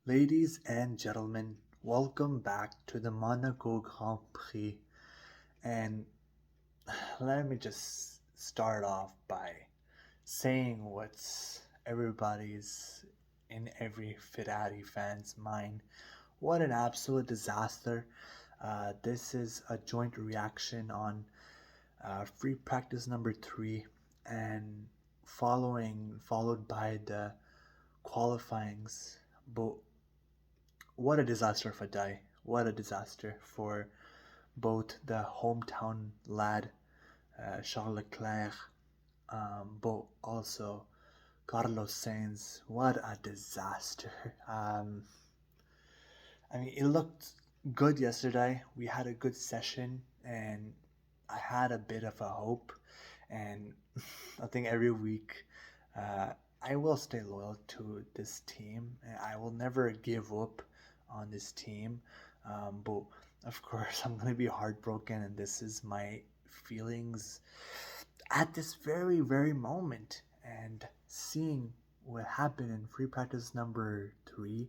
Ladies and gentlemen, welcome back to the Monaco Grand Prix. And let me just start off by saying what's everybody's in every Ferrari fan's mind. What an absolute disaster. This is a joint reaction on free practice number three and followed by the qualifyings. But what a disaster for Dai. What a disaster for both the hometown lad, Charles Leclerc, but also Carlos Sainz. What a disaster. I mean, it looked good yesterday. We had a good session, and I had a bit of a hope. And I think every week, uh, I will stay loyal to this team, and I will never give up on this team. But of course, I'm gonna be heartbroken, and this is my feelings at this very moment. And seeing what happened in free practice number three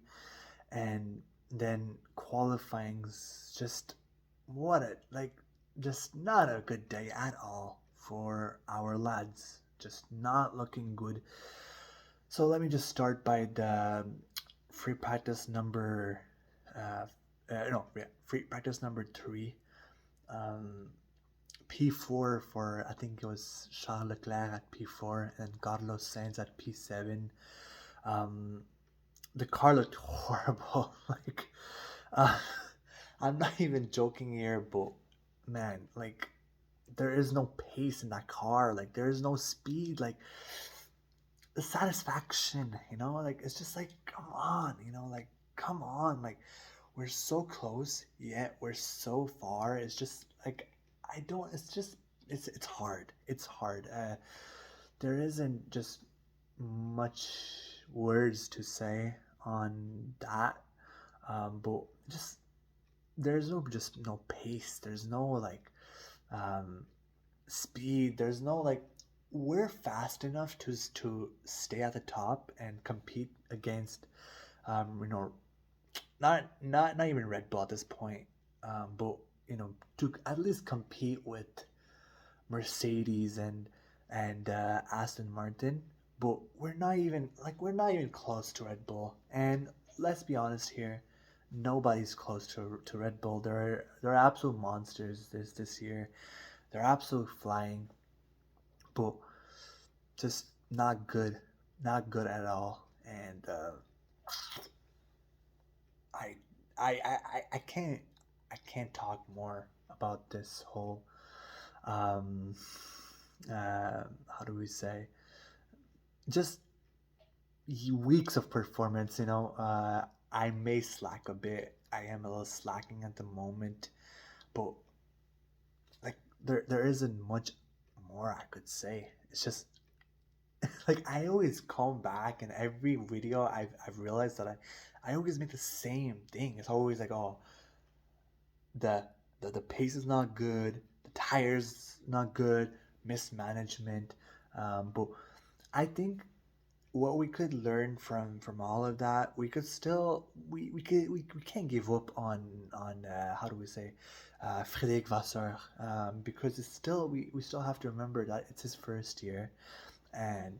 and then qualifying's just what a just not a good day at all for our lads, just not looking good. So let me just start by the free practice number uh, no yeah, free practice number three. um, P4 for I think it was Charles Leclerc at P4 and Carlos Sainz at P7. um, the car looked horrible. Uh, I'm not even joking here, but man, there is no pace in that car. Like there is no speed. Like the satisfaction, it's just like come on, come on, we're so close yet we're so far. It's just like I don't. It's just it's hard. It's hard. There isn't just much words to say on that. But just there's no just no pace. There's no um, speed. There's no we're fast enough to stay at the top and compete against um, you know not even Red Bull at this point, but to at least compete with Mercedes and Aston Martin. But we're not even close to Red Bull. And let's be honest here, nobody's close to Red Bull. They're absolute monsters this year. They're absolute flying, but just not good at all. And I, I can't talk more about this whole um, how do we say, just weeks of performance. I may slack a bit. I am a little slacking at the moment, but there isn't much more I could say. It's just I always come back and every video I've realized that I always make the same thing. It's always like, oh, the the pace is not good, the tires not good, mismanagement. But I think what we could learn from all of that, we could still we can't give up on how do we say, Frédéric Vasseur, because it's still we still have to remember that it's his first year. And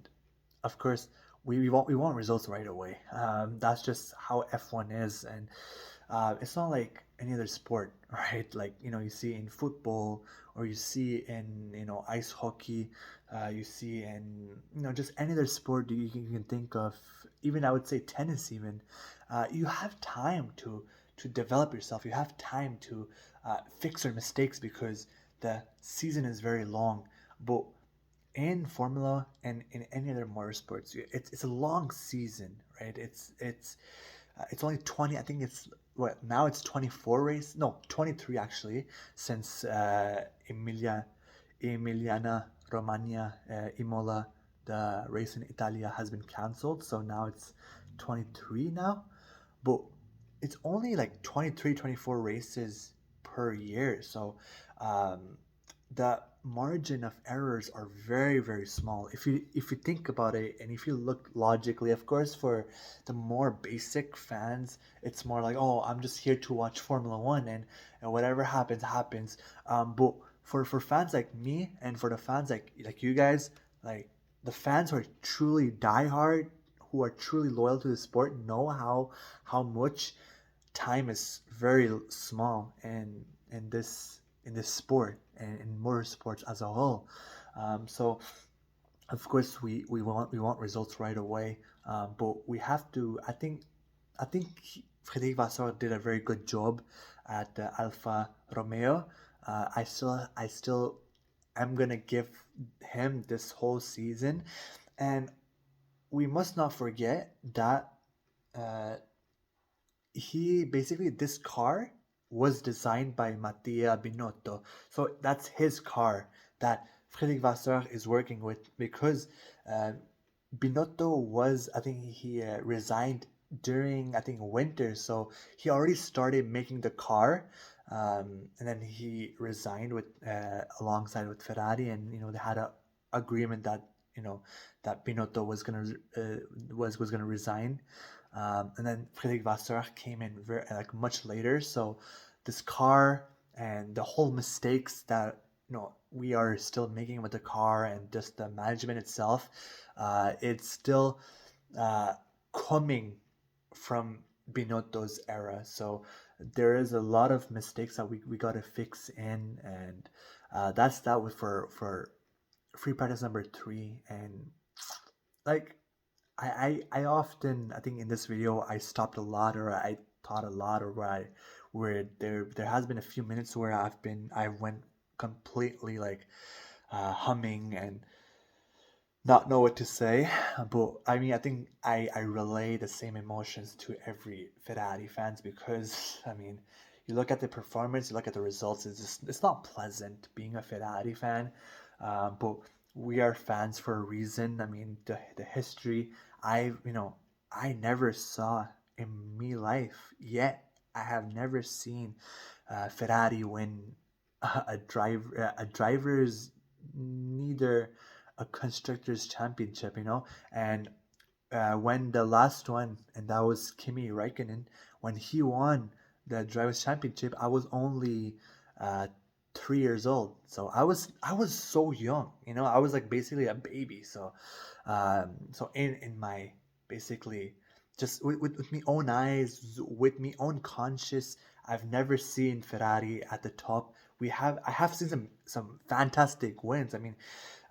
of course we want results right away. That's just how F1 is. And it's not like any other sport, right? You see in football, or you see in ice hockey, you see in just any other sport you can think of. Even I would say tennis. Even you have time to develop yourself. You have time to fix your mistakes because the season is very long. But in Formula and in any other motorsports, it's a long season, right? It's only 20. I think it's what now it's 24 race. No, 23 actually, since Emiliana Romagna, Imola, the race in Italia has been cancelled. So now it's 23 now, but it's only like 23, 24 races per year. So um, the margin of errors are very, very small. If you think about it, and if you look logically, of course, for the more basic fans, it's more like, oh, I'm just here to watch Formula One, and whatever happens happens. But for fans like me, and for the fans like you guys, like the fans who are truly diehard, who are truly loyal to the sport, know how much time is very small in this sport and in motorsports as a whole. So of course we want results right away, but we have to. I think Frédéric Vasseur did a very good job at Alfa Romeo. I still am gonna give him this whole season, and we must not forget that uh, he basically, this car was designed by Mattia Binotto. So that's his car that Frédéric Vasseur is working with, because uh, Binotto was, I think he resigned during, I think, winter. So he already started making the car, and then he resigned with alongside with Ferrari, and they had a agreement that that Binotto was gonna resign, and then Frédéric Vasseur came in very, like, much later. So this car and the whole mistakes that we are still making with the car, and just the management itself, it's still uh, coming from Binotto's era. So there is a lot of mistakes that we got to fix in, and that's that with for free practice number 3. And like I often, I think in this video I stopped a lot, or I thought a lot, or where there has been a few minutes where I went completely like humming and not know what to say. But I mean, I think I relay the same emotions to every Ferrari fans, because I mean, you look at the performance, you look at the results, it's not pleasant being a Ferrari fan. But we are fans for a reason. I mean, the history, I never saw in me life yet. I have never seen Ferrari win a driver's, neither a constructors championship, and when the last one, and that was Kimi Raikkonen, when he won the drivers championship, I was only uh, 3 years old. So I was so young, I was like basically a baby. So so in my, basically, just with me own eyes, with me own conscious, I've never seen Ferrari at the top. I have seen some fantastic wins. I mean,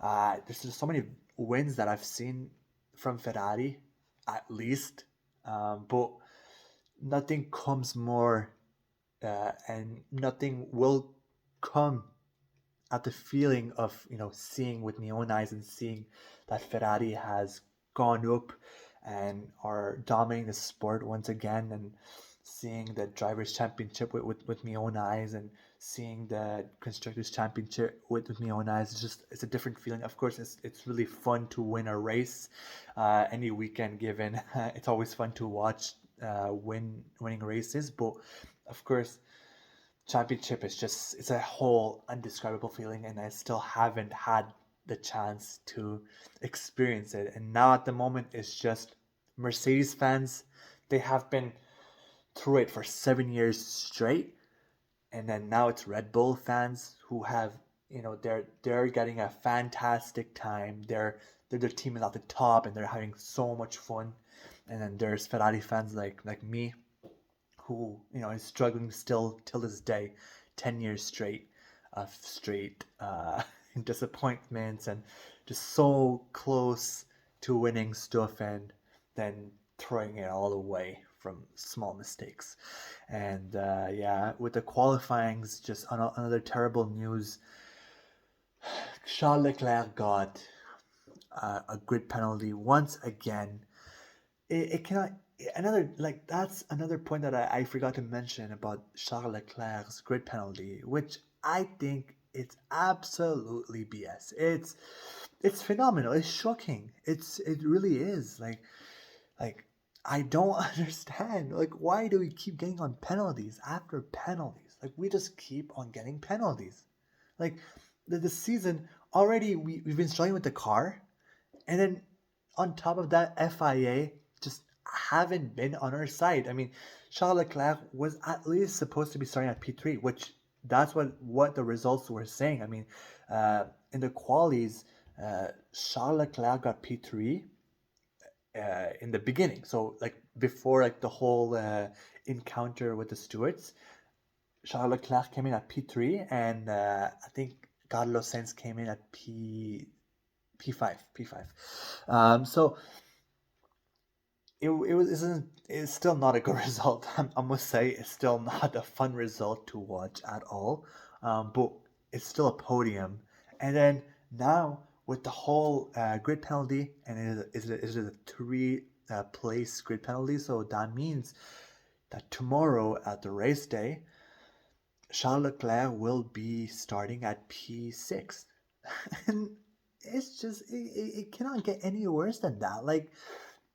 there's just so many wins that I've seen from Ferrari, at least, but nothing comes more, and nothing will come at the feeling of seeing with my own eyes, and seeing that Ferrari has gone up and are dominating the sport once again, and seeing the drivers championship with my own eyes, and seeing the constructors championship with my own eyes. It's a different feeling. Of course, it's really fun to win a race, any weekend given. It's always fun to watch winning races, but of course, championship is just, it's a whole undescribable feeling, and I still haven't had the chance to experience it. And now at the moment, it's just Mercedes fans. They have been through it for 7 years straight, and then now it's Red Bull fans who have, they're getting a fantastic time. Their team is at the top, and they're having so much fun. And then there's Ferrari fans like me, who is struggling still till this day, 10 years straight of straight disappointments, and just so close to winning stuff, and then throwing it all away from small mistakes. And yeah, with the qualifyings, just another terrible news. Charles Leclerc got a grid penalty once again. It cannot, another, like, that's another point that I forgot to mention about Charles Leclerc's grid penalty, which I think it's absolutely BS. It's phenomenal. It's shocking. It really is. Like I don't understand. Like, why do we keep getting on penalties after penalties? Like, we just keep on getting penalties. Like, the season already we've been struggling with the car, and then on top of that, FIA just haven't been on our side. I mean, Charles Leclerc was at least supposed to be starting at P3, which that's what the results were saying. I mean, in the qualies, Charles Leclerc got P3 in the beginning. So like before like the whole encounter with the stewards, Charles Leclerc came in at P3, and I think Carlos Sainz came in at P5. So it's still not a good result. I must say it's still not a fun result to watch at all. But it's still a podium. And then now with the whole grid penalty, and it is a three place grid penalty, so that means that tomorrow at the race day, Charles Leclerc will be starting at P6. And it's just it cannot get any worse than that. Like,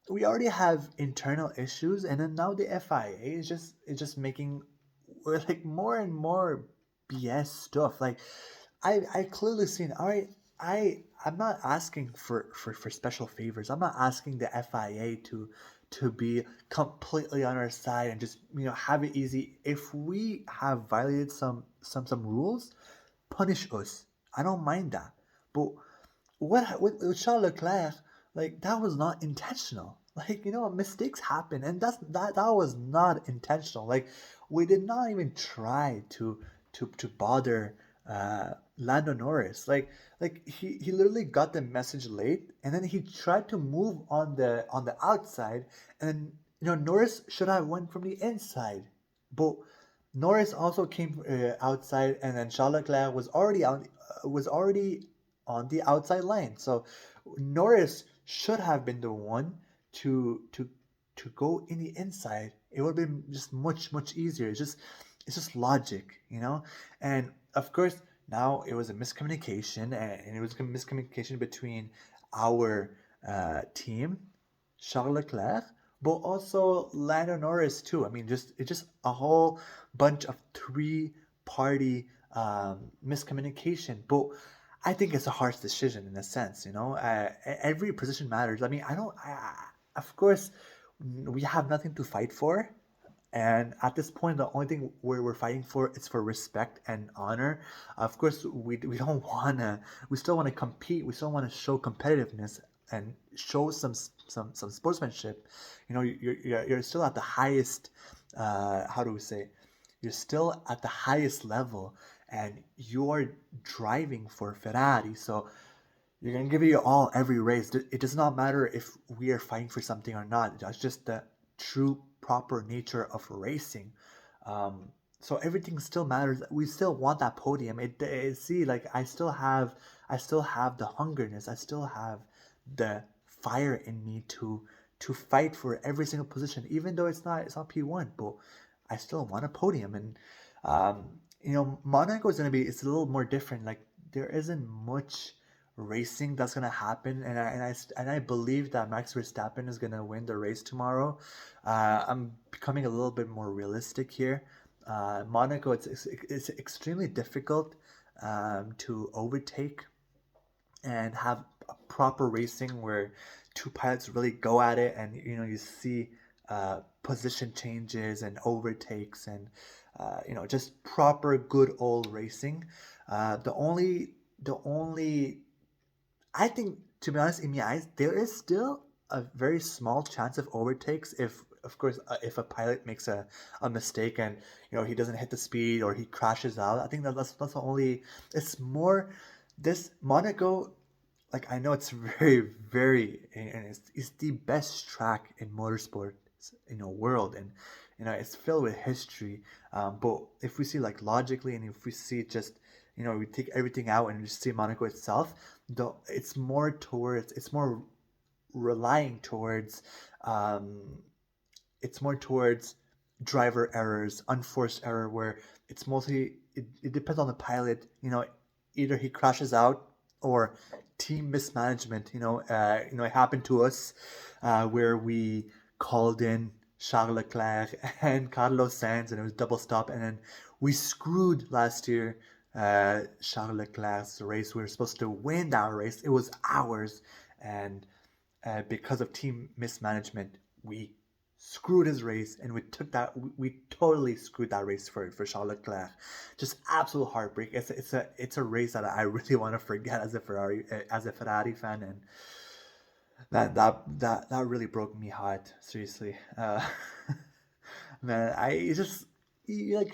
we already have internal issues, and then now the FIA is just making like more and more BS stuff. Like, I clearly seen. All right, I'm not asking for special favors. I'm not asking the FIA to be completely on our side and just have it easy. If we have violated some rules, punish us. I don't mind that. But what with Charles Leclerc, like, that was not intentional. Like, mistakes happen, and that was not intentional. Like, we did not even try to bother Lando Norris. Like he literally got the message late, and then he tried to move on the outside, and Norris should have went from the inside, but Norris also came outside, and then Charles Leclerc was already on the outside lane. So Norris should have been the one to to go in the inside. It would have been just much easier. It's just logic. And of course, now it was a miscommunication, and it was a miscommunication between our team, Charles Leclerc, but also Lando Norris too. I mean, it's just a whole bunch of three-party miscommunication. But I think it's a harsh decision in a sense. Every position matters. I mean, I don't. Of course, we have nothing to fight for, and at this point, the only thing we're fighting for is for respect and honor. Of course, we don't wanna. We still want to compete. We still want to show competitiveness and show some sportsmanship. You're still at the highest. How do we say? You're still at the highest level, and you're driving for Ferrari. So you're gonna give it your all every race. It does not matter if we are fighting for something or not. That's just the true proper nature of racing. So everything still matters. We still want that podium. See, like, I still have the hungerness. I still have the fire in me to fight for every single position, even though it's not P1. But I still want a podium. And Monaco is gonna be, it's a little more different. Like, there isn't much racing that's gonna happen, and I believe that Max Verstappen is gonna win the race tomorrow. I'm becoming a little bit more realistic here. Monaco, it's extremely difficult to overtake and have a proper racing where two pilots really go at it, and you see position changes and overtakes, and just proper good old racing. The only I think, to be honest, in my eyes, there is still a very small chance of overtakes if, of course, if a pilot makes a mistake, and he doesn't hit the speed or he crashes out. I think that's the only. It's more this Monaco. Like, I know it's very very, and it's the best track in motorsport, world, and it's filled with history. But if we see, like, logically, and if we see just we take everything out and just see Monaco itself, though it's more relying towards um, it's more towards driver errors, unforced error, where it depends on the pilot. Either he crashes out, or team mismanagement. It happened to us where we called in Charles Leclerc and Carlos Sainz, and it was double stop, and then we screwed last year Charles Leclerc's race. We were supposed to win that race. It was ours, and because of team mismanagement, we screwed his race, and we totally screwed that race for Charles Leclerc. Just absolute heartbreak. It's a race that I really want to forget as a Ferrari fan, and that really broke me heart. Seriously, man, I just you're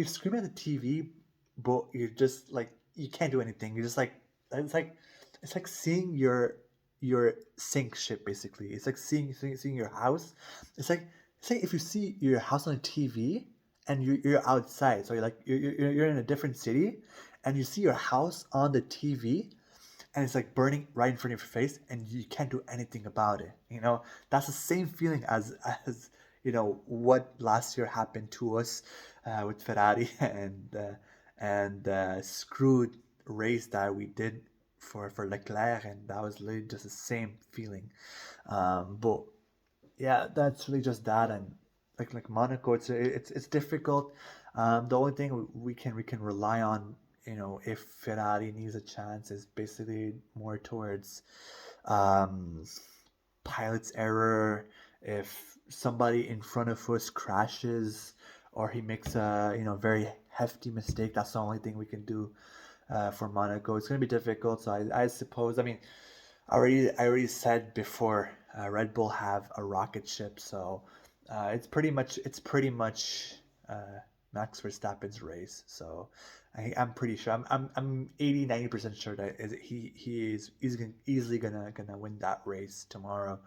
screaming at the TV, but you're just like you can't do anything. You're just like it's like it's like seeing your sink ship basically. It's like seeing your house. It's like if you see your house on a TV and you're outside, so you're in a different city, and you see your house on the TV, and it's like burning right in front of your face, and you can't do anything about it. That's the same feeling as what last year happened to us with Ferrari and screwed race that we did for Leclerc, and that was literally just the same feeling. But yeah, that's really just that, and like Monaco, it's difficult. The only thing we can rely on, if Ferrari needs a chance, is basically more towards um, pilot's error. If somebody in front of us crashes, or he makes a very hefty mistake, that's the only thing we can do for Monaco. It's going to be difficult. So I suppose. I mean, I already said before, Red Bull have a rocket ship, so it's pretty much Max Verstappen's race. So I'm pretty sure I'm 80-90% sure that easily gonna win that race tomorrow.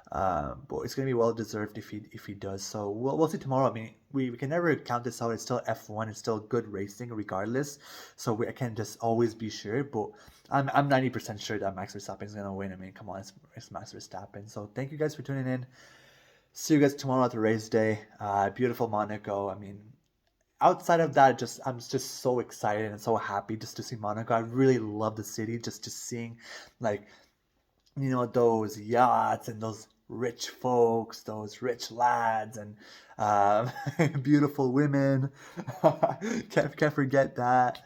But it's gonna be well deserved if he does. So we'll see tomorrow. I mean, we can never count this out. It's still F1. It's still good racing regardless. So I can't just always be sure. But I'm 90% sure that Max Verstappen is gonna win. I mean, come on, it's Max Verstappen. So thank you guys for tuning in. See you guys tomorrow at the race day. Beautiful Monaco. I mean, outside of that, I'm just so excited and so happy just to see Monaco. I really love the city. Just seeing like those yachts and those rich folks, those rich lads, and um, beautiful women. Can't forget that.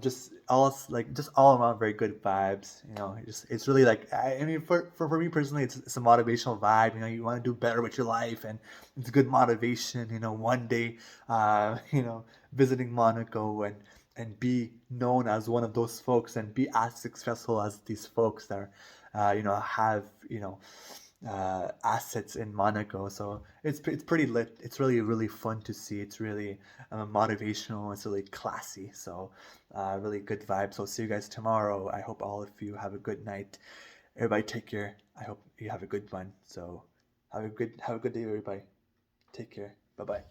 Just all around very good vibes. It's really like I mean for me personally, it's a motivational vibe. You want to do better with your life, and it's good motivation. One day, visiting Monaco and be known as one of those folks and be as successful as these folks that have assets in Monaco. So it's pretty lit. It's really really fun to see. It's really motivational. It's really classy. So really good vibe. So see you guys tomorrow. I hope all of you have a good night. Everybody take care. I hope you have a good one. So have a good day, everybody. Take care. Bye bye.